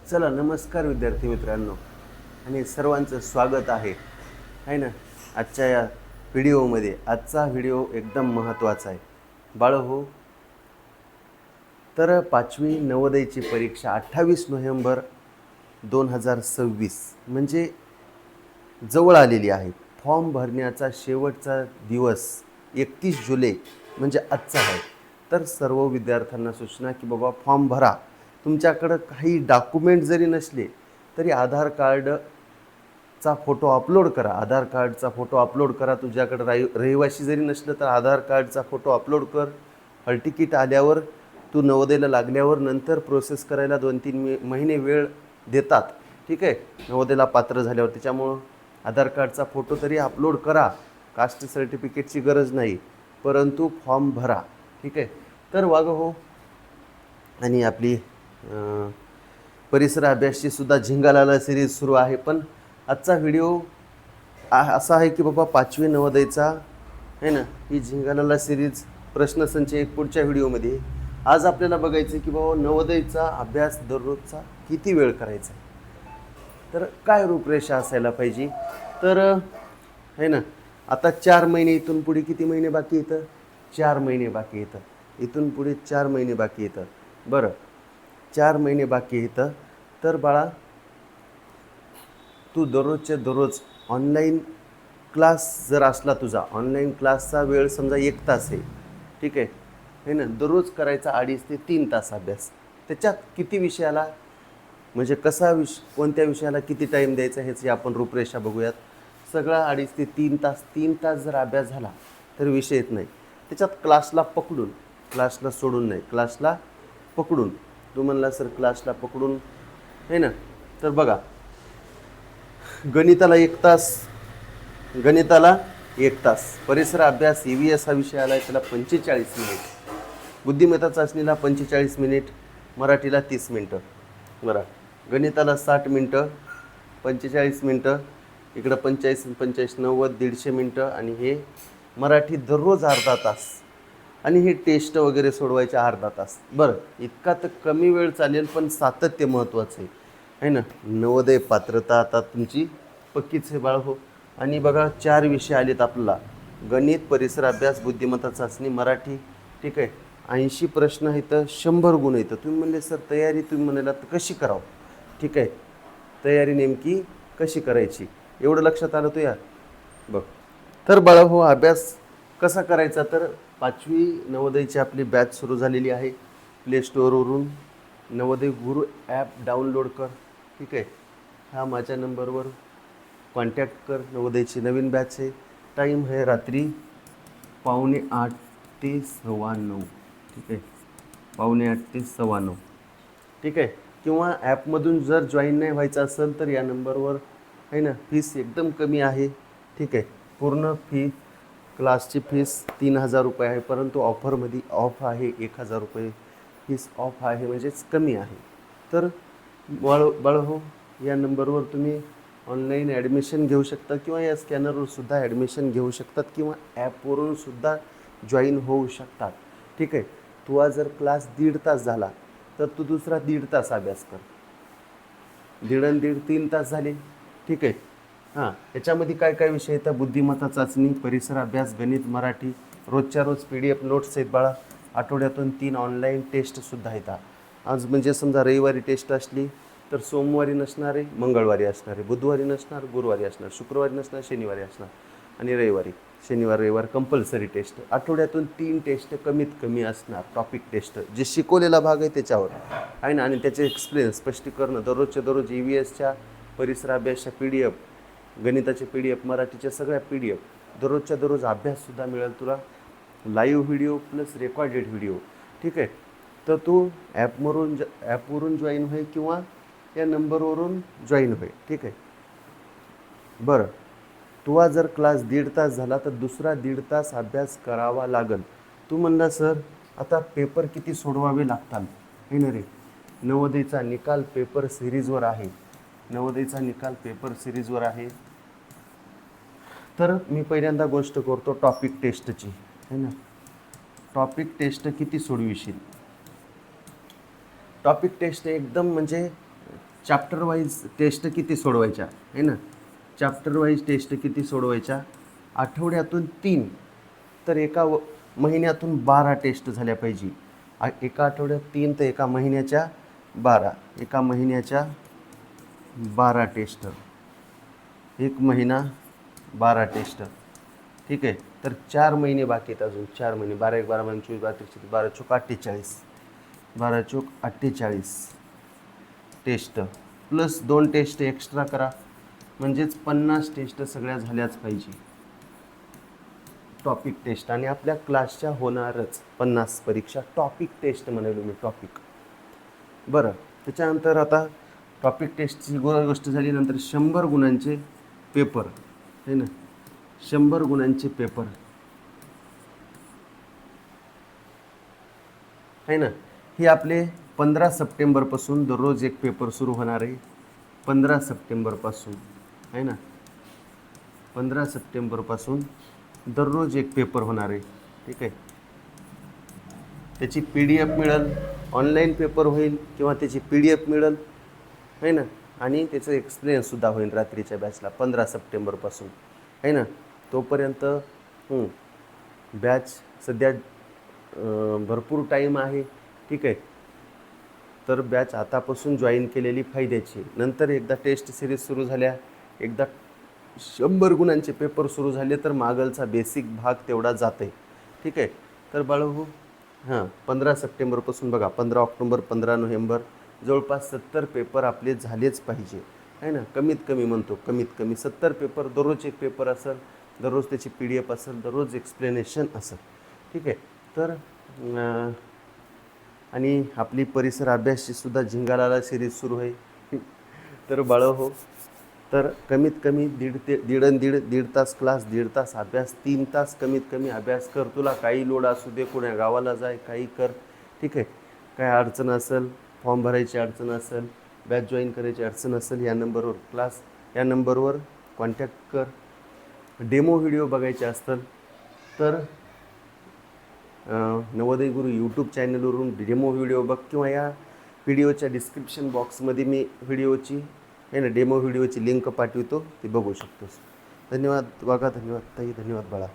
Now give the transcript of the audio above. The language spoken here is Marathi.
चला नमस्कार विद्यार्थी मित्रांनो आणि सर्वांचं स्वागत आहे ना आजच्या या व्हिडिओमध्ये। आजचा व्हिडिओ एकदम महत्त्वाचा आहे बाळहो। तर 5वी नवोदयची परीक्षा 28 नोव्हेंबर 2026 म्हणजे जवळ आलेली आहे। फॉर्म भरण्याचा शेवटचा दिवस 31 जुलै म्हणजे आजचा आहे। तर सर्व विद्यार्थ्यांना सूचना की बाबा फॉर्म भरा। तुमच्याकडे काही डॉक्युमेंट जरी नसले तरी आधार कार्डचा फोटो अपलोड करा। आधार कार्डचा फोटो अपलोड करा। तुझ्याकडे रहिवासी जरी नसलं तर आधार कार्डचा फोटो अपलोड कर। हॉल तिकीट आल्यावर तू नवोदयला लागल्यावर नंतर प्रोसेस करायला 2-3 महिने वेळ देतात, ठीक आहे, नवोदयला पात्र झाल्यावर। त्याच्यामुळं आधार कार्डचा फोटो तरी अपलोड करा। कास्ट सर्टिफिकेटची गरज नाही, परंतु फॉर्म भरा, ठीक आहे। तर वाग हो, आणि आपली परिसर अभ्यासची सुद्धा झिंगालाला सिरीज सुरू आहे। पण आजचा व्हिडिओ असा आहे की बाबा 5वी नवोदयचा आहे ना, ही झिंगालाला सिरीज प्रश्नसंच एक पुढच्या व्हिडिओमध्ये। आज आपल्याला बघायचं की बाबा नवोदयचा अभ्यास दररोजचा किती वेळ करायचा, तर काय रूपरेषा असायला पाहिजे। तर आहे ना, आता 4 महिने, इथून पुढे किती महिने बाकी येतं? 4 महिने बाकी येतं। इथून पुढे 4 महिने बाकी येतं। बरं, 4 महिने बाकी येतं। तर बाळा, तू दररोजच्या दररोज ऑनलाईन क्लास जर असला, तुझा ऑनलाईन क्लासचा वेळ समजा 1 तास आहे, ठीक आहे ना, दररोज करायचा 2.5 ते 3 तास अभ्यास। त्याच्यात किती विषयाला, म्हणजे कसा कोणत्या विषयाला किती टाईम द्यायचा ह्याची आपण रूपरेषा बघूयात। सगळा 2.5 ते 3 तास, 3 तास जर अभ्यास झाला तर विषय येत नाही। त्याच्यात क्लासला पकडून, क्लासला सोडून नाही, क्लासला पकडून। तू म्हणला सर क्लासला पकडून आहे ना, तर बघा, गणिताला 1 तास, गणिताला 1 तास, परिसर अभ्यास EVS हा विषय आला आहे त्याला 45 मिनिट, बुद्धिमत्ता चाचणीला 45 मिनिट, मराठीला 30 मिनटं। बरं, गणिताला 60 मिनटं, 45 मिनटं, इकडं 45 90 150 मिनटं, आणि हे मराठी दररोज अर्धा तास, आणि हे टेस्ट वगैरे सोडवायचे अर्धा तास। बरं, इतका तर कमी वेळ चालेल, पण सातत्य महत्त्वाचं आहे ना। नवोदय पात्रता आता तुमची पक्कीच आहे बाळ हो। आणि बघा, 4 विषय आलेत आपल्याला: गणित, परिसर अभ्यास, बुद्धिमत्ता चाचणी, मराठी, ठीक आहे। 80 प्रश्न आहेत, 100 गुण आहेत। तुम्ही म्हणले सर तयारी तुम्ही म्हणाला तर कशी करावं, ठीक आहे, तयारी नेमकी कशी करायची एवढं लक्षात आलं तो या बघ। तर बाळा हो, अभ्यास कसा करायचा, तर 5वी नवोदयची आपली बॅच सुरू झालेली आहे। प्ले स्टोअरवरून नवोदय गुरु ॲप डाउनलोड कर, ठीक आहे। हा माझ्या नंबरवर कॉन्टॅक्ट कर। नवोदयची नवीन बॅच आहे। टाईम आहे रात्री 8:45 ते 9:15, ठीक आहे, 8:45 ते 9:15, ठीक आहे। किंवा ॲपमधून जर जॉईन नाही व्हायचं असेल तर या नंबरवर आहे ना, फीस एकदम कमी आहे, ठीक आहे। पूर्ण फी, क्लासची फीस 3000 रुपये आहे, परंतु ऑफरमध्ये ऑफ आहे, 1000 रुपये फीस ऑफ आहे, म्हणजेच कमी आहे। तर बाळ हो, या नंबरवर तुम्ही ऑनलाईन ॲडमिशन घेऊ शकता, किंवा या स्कॅनरवर सुद्धा ॲडमिशन घेऊ शकतात, किंवा ॲपवरून सुद्धा जॉईन होऊ शकतात, ठीक आहे। तुझा जर क्लास 1.5 तास झाला तर तू दुसरा 1.5 तास अभ्यास कर, 1.5 आणि 1.5 3 तास झाले, ठीक आहे। हां, याच्यामध्ये काय काय विषय येतात? बुद्धिमत्ता चाचणी, परिसर अभ्यास, गणित, मराठी, रोजच्या रोज PDF नोट्स आहेत बाळा। आठवड्यातून 3 ऑनलाईन टेस्टसुद्धा येतात। आज म्हणजे समजा रविवारी टेस्ट असली तर सोमवारी नसणार आहे, मंगळवारी असणार आहे, बुधवारी नसणार, गुरुवारी असणार, शुक्रवारी नसणार, शनिवारी असणार, आणि रविवारी, शनिवार रविवार कंपल्सरी टेस्ट। आठवड्यातून 3 टेस्ट कमीत कमी असणार, टॉपिक टेस्ट, जे शिकवलेला भाग आहे त्याच्यावर आहे ना, आणि त्याचे एक्सप्लेन स्पष्टीकरण दररोजच्या दररोज EVSच्या परिसर अभ्यासच्या PDF, गणिताचे PDF, मराठीच्या सगळ्या PDF, दररोजच्या दररोज अभ्याससुद्धा मिळेल तुला, live video plus recorded video, ठीक आहे। तर तू ॲपवरून जॉईन होईल, किंवा या नंबरवरून जॉईन होईल, ठीक आहे। बरं, तुझा जर क्लास 1.5 तास झाला तर दुसरा 1.5 तास अभ्यास करावा लागेल। तू म्हणला सर आता पेपर किती सोडवावे लागतात, हे ना रे, नवोदयचा निकाल पेपर सिरीजवर आहे, नवोदयचा निकाल पेपर सिरीजवर आहे। तर मी पहिल्यांदा गोष्ट करतो टॉपिक टेस्टची, है ना। टॉपिक टेस्ट किती सोडविशील? टॉपिक टेस्ट एकदम म्हणजे चॅप्टर वाईज टेस्ट किती सोडवायच्या आहे ना, चॅप्टर वाईज टेस्ट किती सोडवायच्या, आठवड्यातून 3 तर एका महिन्यातून 12 टेस्ट झाल्या पाहिजे. एका आठवड्यात 3 तर एका महिन्याच्या 12, एका महिन्याच्या 12 टेस्ट, एक महिना 12 टेस्ट. ठीक आहे. तर 4 महिने बाकी आहेत अजून, 4 महिने, 12 1 12 24 32 12 चोक 48, 12 चोक 48 टेस्ट प्लस 2 टेस्ट एक्स्ट्रा करा, म्हणजेच 50 टेस्ट सगळ्या झाल्याच पाहिजे टॉपिक टेस्ट. आणि आपल्या क्लासच्या होणारच 50 परीक्षा टॉपिक टेस्ट म्हणालो मी, टॉपिक. बरं, त्याच्यानंतर आता टॉपिक टेस्टची गोष्ट झाली, नंतर 100 गुणांचे पेपर आहे ना, 100 गुणांचे पेपर आहे ना. हे आपले 15 सप्टेंबरपासून दररोज एक पेपर सुरू होणार आहे. 15 सप्टेंबरपासून आहे ना, 15 सप्टेंबरपासून दररोज एक पेपर होणार आहे. ठीक आहे. त्याची PDF मिळेल, ऑनलाईन पेपर होईल किंवा त्याची PDF मिळेल आहे ना, आणि त्याचं एक्सप्लेनसुद्धा होईल रात्रीच्या बॅचला 15 सप्टेंबरपासून आहे ना. तोपर्यंत बॅच सध्या भरपूर टाईम आहे. ठीक आहे. तर बॅच आतापासून जॉईन केलेली फायद्याची. नंतर एकदा टेस्ट सिरीज सुरू झाल्या, एकदा 100 गुणांचे पेपर सुरू झाले तर मागलचा बेसिक भाग तेवढा जाते. ठीक आहे. तर बाळू 15 सप्टेंबरपासून बघा, 15 ऑक्टोबर 15 नोव्हेंबर जवळपास 70 पेपर आपले झालेच पाहिजे आहे ना. कमीत कमी म्हणतो, कमीत कमी 70 पेपर, दररोज एक पेपर असेल, दररोज त्याची PDF असेल, दररोज एक्सप्लेनेशन असेल. ठीक आहे. तर आणि आपली परिसर अभ्यासची सुद्धा झिंगालाला सिरीज सुरू आहे. तर बाळो, तर कमीत कमी दीड तास क्लास, 1.5 तास अभ्यास, 3 तास कमीत कमी अभ्यास कर. तुला काही लोड असू दे, कोण्या गावाला जाय, काही कर. ठीक आहे. काय अडचण असेल, फॉर्म भरायची अडचण असेल, बॅच जॉईन करायची अडचण असेल, या नंबरवर कॉन्टॅक्ट कर. डेमो व्हिडिओ बघायचे असतील तर नवोदय गुरु यूट्यूब चॅनलवरून डेमो व्हिडिओ बघ, किंवा या व्हिडिओच्या डिस्क्रिप्शन बॉक्समध्ये मी डेमो व्हिडिओची लिंक पाठवतो, ती बघू शकतोस. धन्यवाद वाघा, धन्यवाद ताई, धन्यवाद बाळा.